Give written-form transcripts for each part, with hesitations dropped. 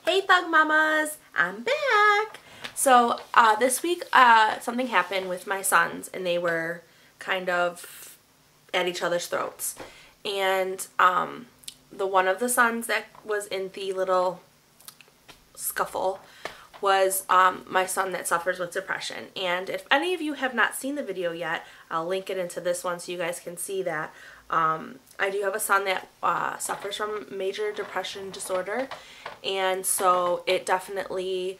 Hey Thug Mamas, I'm back. So this week something happened with my sons and they were kind of at each other's throats. And the one of the sons that was in the little scuffle was my son that suffers with depression. And if any of you have not seen the video yet, I'll link it into this one so you guys can see that. I do have a son that suffers from major depression disorder, and so it definitely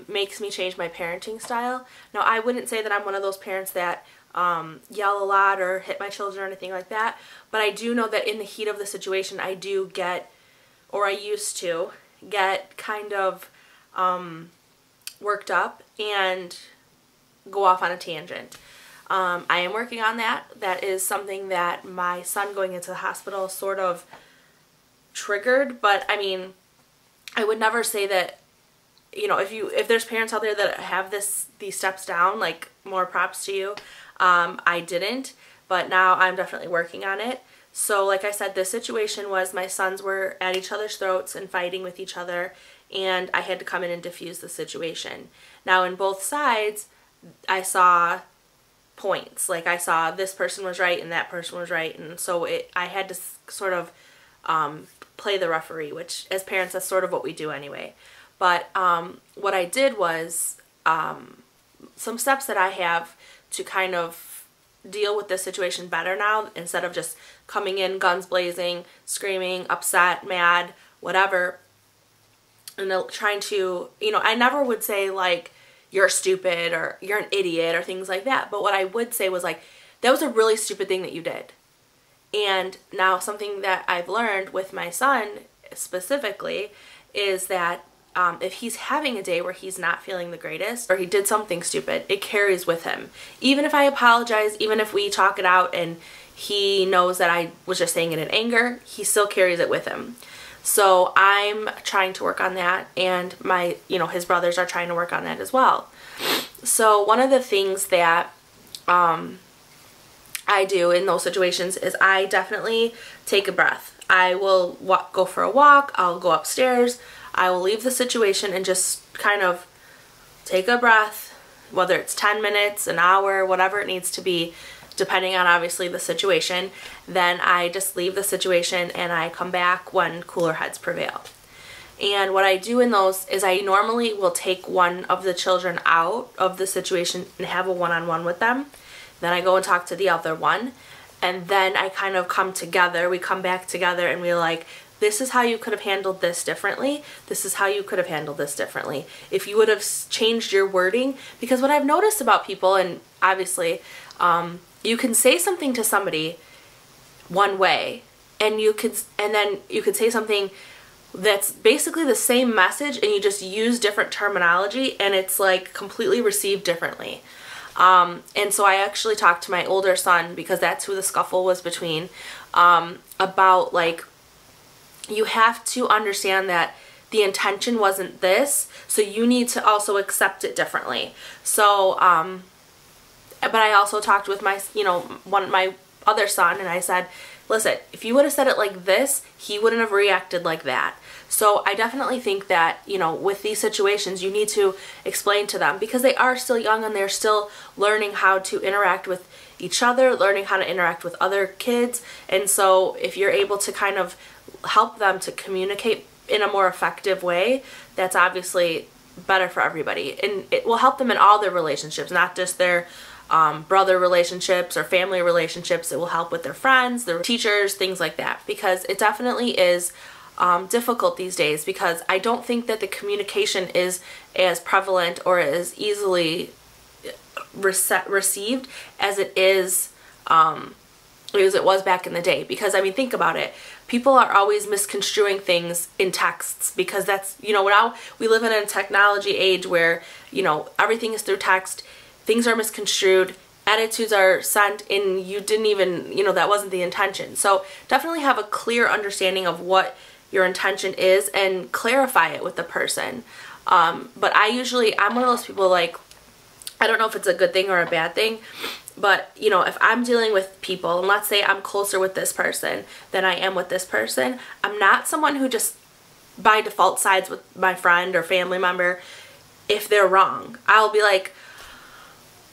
makes me change my parenting style. Now, I wouldn't say that I'm one of those parents that yell a lot or hit my children or anything like that, but I do know that in the heat of the situation I do get, or I used to get, kind of worked up and go off on a tangent. I am working on that. That is something that my son going into the hospital sort of triggered, but I mean, I would never say that, you know, if there's parents out there that have these steps down, like, more props to you. I didn't, but now I'm definitely working on it. So like I said, this situation was my sons were at each other's throats and fighting with each other, and I had to come in and diffuse the situation. Now, in both sides, I saw points. Like, I saw this person was right and that person was right, and so I had to sort of play the referee, which as parents that's sort of what we do anyway. But what I did was some steps that I have to kind of deal with this situation better now, instead of just coming in guns blazing, screaming, upset, mad, whatever, and trying to, you know, I never would say like, you're stupid or you're an idiot or things like that. But what I would say was like, that was a really stupid thing that you did. And now something that I've learned with my son specifically is that if he's having a day where he's not feeling the greatest or he did something stupid, it carries with him. Even if I apologize, even if we talk it out and he knows that I was just saying it in anger, he still carries it with him. So I'm trying to work on that, and my, you know, his brothers are trying to work on that as well. So one of the things that I do in those situations is I definitely take a breath. I will go for a walk, I'll go upstairs, I will leave the situation and just kind of take a breath, whether it's 10 minutes, an hour, whatever it needs to be, depending on obviously the situation. Then I just leave the situation and I come back when cooler heads prevail. And what I do in those is I normally will take one of the children out of the situation and have a one-on-one with them. Then I go and talk to the other one, and then I kind of come together, we come back together and we're like, this is how you could have handled this differently. This is how you could have handled this differently. If you would have changed your wording, because what I've noticed about people, and obviously you can say something to somebody one way, and then you could say something that's basically the same message and you just use different terminology and it's like completely received differently. And so I actually talked to my older son, because that's who the scuffle was between, about like, you have to understand that the intention wasn't this, so you need to also accept it differently. So but I also talked with my, you know, my other son, and I said, listen, if you would have said it like this, he wouldn't have reacted like that. So I definitely think that, you know, with these situations, you need to explain to them, because they are still young and they're still learning how to interact with each other, learning how to interact with other kids. And so if you're able to kind of help them to communicate in a more effective way, that's obviously better for everybody. And it will help them in all their relationships, not just their brother relationships or family relationships. It will help with their friends, their teachers, things like that, because it definitely is difficult these days, because I don't think that the communication is as prevalent or as easily received as it is as it was back in the day. Because I mean, think about it, people are always misconstruing things in texts, because that's, you know, now we live in a technology age where, you know, everything is through text, things are misconstrued, attitudes are sent and you didn't even, you know, that wasn't the intention. So definitely have a clear understanding of what your intention is and clarify it with the person. But I'm one of those people, like, I don't know if it's a good thing or a bad thing, but, you know, if I'm dealing with people, and let's say I'm closer with this person than I am with this person, I'm not someone who just by default sides with my friend or family member if they're wrong. I'll be like,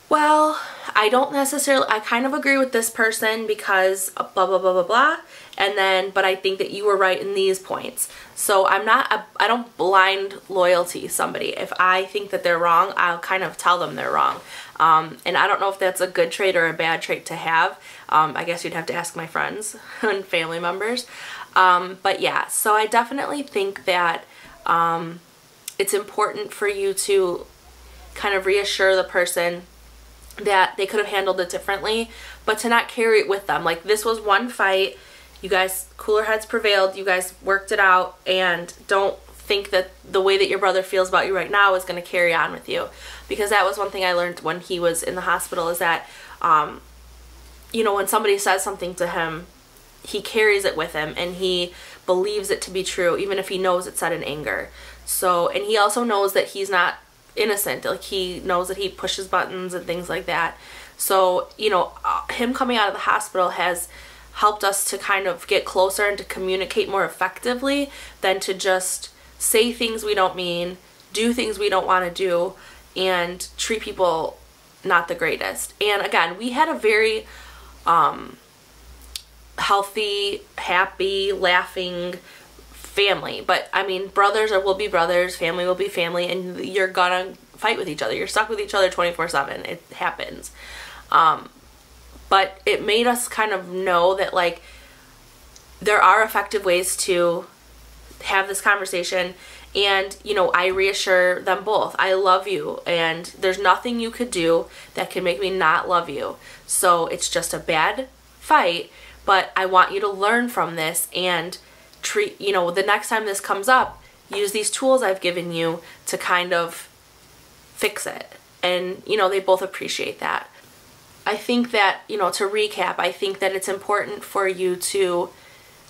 well, I kind of agree with this person because blah, blah, blah, blah, blah. And then, but I think that you were right in these points. So I don't blind loyalty somebody. If I think that they're wrong, I'll kind of tell them they're wrong. And I don't know if that's a good trait or a bad trait to have. I guess you'd have to ask my friends and family members. But yeah, so I definitely think that it's important for you to kind of reassure the person that they could have handled it differently, but to not carry it with them. Like, this was one fight. You guys, cooler heads prevailed. You guys worked it out, and don't think that the way that your brother feels about you right now is going to carry on with you. Because that was one thing I learned when he was in the hospital, is that, you know, when somebody says something to him, he carries it with him, and he believes it to be true, even if he knows it's said in anger. So, and he also knows that he's not innocent. Like, he knows that he pushes buttons and things like that. So, you know, him coming out of the hospital has helped us to kind of get closer and to communicate more effectively than to just say things we don't mean, do things we don't want to do, and treat people not the greatest. And again, we had a very healthy, happy, laughing family. But I mean, brothers will be brothers, family will be family, and you're gonna fight with each other. You're stuck with each other 24/7. It happens. But it made us kind of know that, like, there are effective ways to have this conversation. And, you know, I reassure them both. I love you, and there's nothing you could do that can make me not love you. So it's just a bad fight, but I want you to learn from this and treat, you know, the next time this comes up, use these tools I've given you to kind of fix it. And, you know, they both appreciate that. I think that, you know, to recap, I think that it's important for you to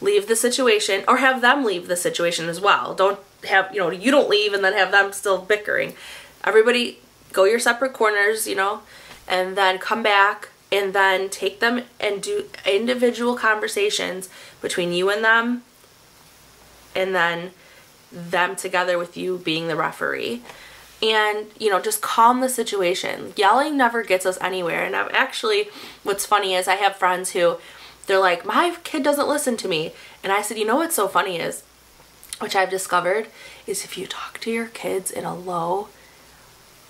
leave the situation, or have them leave the situation as well. Don't have, you know, you don't leave and then have them still bickering. Everybody go your separate corners, you know, and then come back and then take them and do individual conversations between you and then them together with you being the referee. And, you know, just calm the situation. Yelling never gets us anywhere. And I've actually, what's funny is I have friends who, they're like, my kid doesn't listen to me. And I said, you know what's so funny is, which I've discovered, is if you talk to your kids in a low,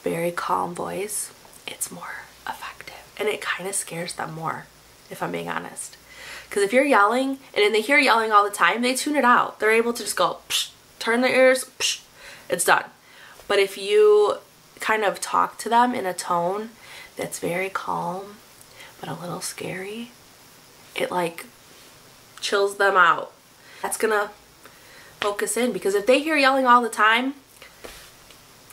very calm voice, it's more effective. And it kind of scares them more, if I'm being honest. Because if you're yelling, and then they hear yelling all the time, they tune it out. They're able to just go, psh, turn their ears, psh, it's done. But if you kind of talk to them in a tone that's very calm, but a little scary, it like chills them out. That's gonna focus in, because if they hear yelling all the time,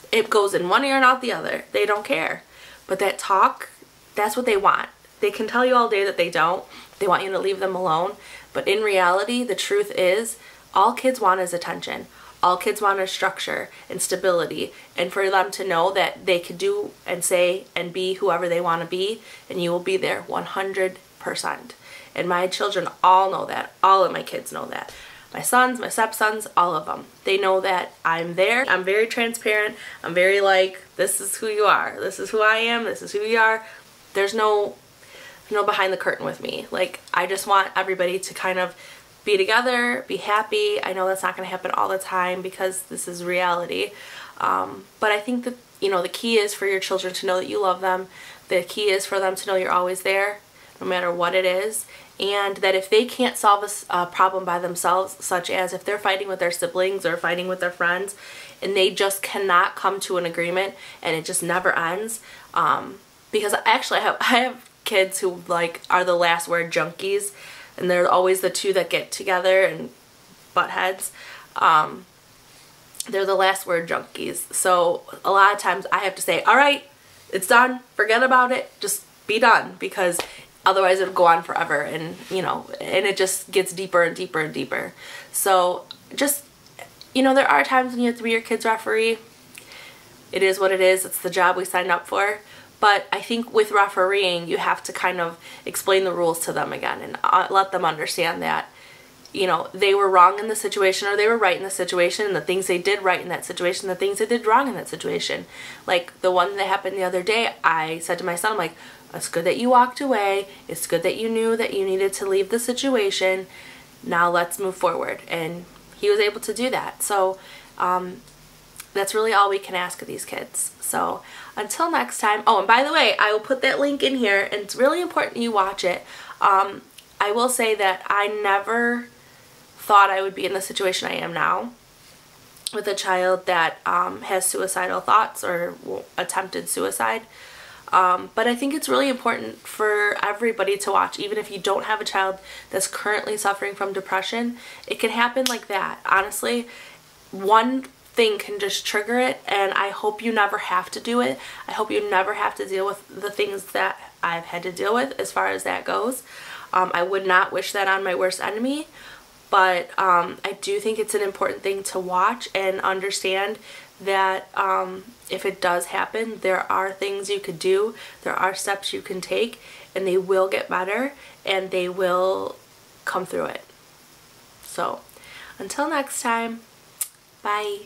it goes in one ear and out the other. They don't care. But that talk, that's what they want. They can tell you all day that they don't. They want you to leave them alone. But in reality, the truth is, all kids want is attention. All kids want is structure and stability, and for them to know that they could do and say and be whoever they want to be, and you will be there 100%. And my children all know that. All of my kids know that. My sons, my stepsons, all of them. They know that I'm there. I'm very transparent. I'm very like, this is who you are. This is who I am. This is who you are. There's no behind the curtain with me. Like, I just want everybody to kind of be together, be happy. I know that's not going to happen all the time because this is reality. But I think that, you know, the key is for your children to know that you love them. The key is for them to know you're always there, no matter what it is. And that if they can't solve a problem by themselves, such as if they're fighting with their siblings or fighting with their friends, and they just cannot come to an agreement and it just never ends. Because actually I have kids who like are the last word junkies. And they're always the two that get together and butt heads. They're the last word junkies. So a lot of times I have to say, all right, it's done. Forget about it. Just be done. Because otherwise it'll go on forever. And, you know, and it just gets deeper and deeper and deeper. So just, you know, there are times when you have to be your kid's referee. It is what it is. It's the job we signed up for. But I think with refereeing, you have to kind of explain the rules to them again and let them understand that you know, they were wrong in the situation or they were right in the situation, and the things they did right in that situation, the things they did wrong in that situation. Like the one that happened the other day, I said to my son, I'm like, it's good that you walked away. It's good that you knew that you needed to leave the situation. Now let's move forward. And he was able to do that. So that's really all we can ask of these kids. So until next time. Oh, and by the way, I will put that link in here, and it's really important you watch it. I will say that I never thought I would be in the situation I am now with a child that has suicidal thoughts or attempted suicide. But I think it's really important for everybody to watch, even if you don't have a child that's currently suffering from depression. It can happen like that. Honestly, one thing can just trigger it, and I hope you never have to do it. I hope you never have to deal with the things that I've had to deal with as far as that goes. I would not wish that on my worst enemy, but I do think it's an important thing to watch and understand that if it does happen, there are things you could do, there are steps you can take, and they will get better and they will come through it. So until next time, bye.